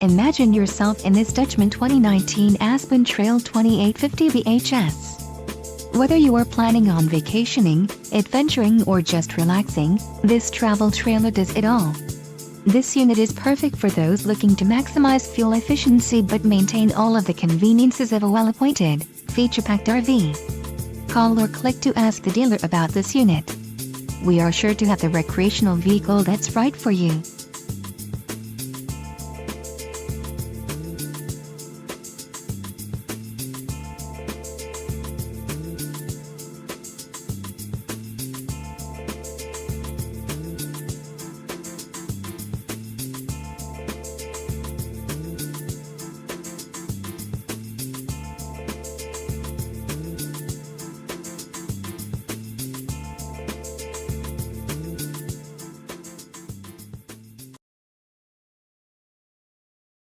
Imagine yourself in this Dutchmen 2019 Aspen Trail 2850 VHS. Whether you are planning on vacationing, adventuring or just relaxing, this travel trailer does it all. This unit is perfect for those looking to maximize fuel efficiency but maintain all of the conveniences of a well-appointed, feature-packed RV. Call or click to ask the dealer about this unit. We are sure to have the recreational vehicle that's right for you.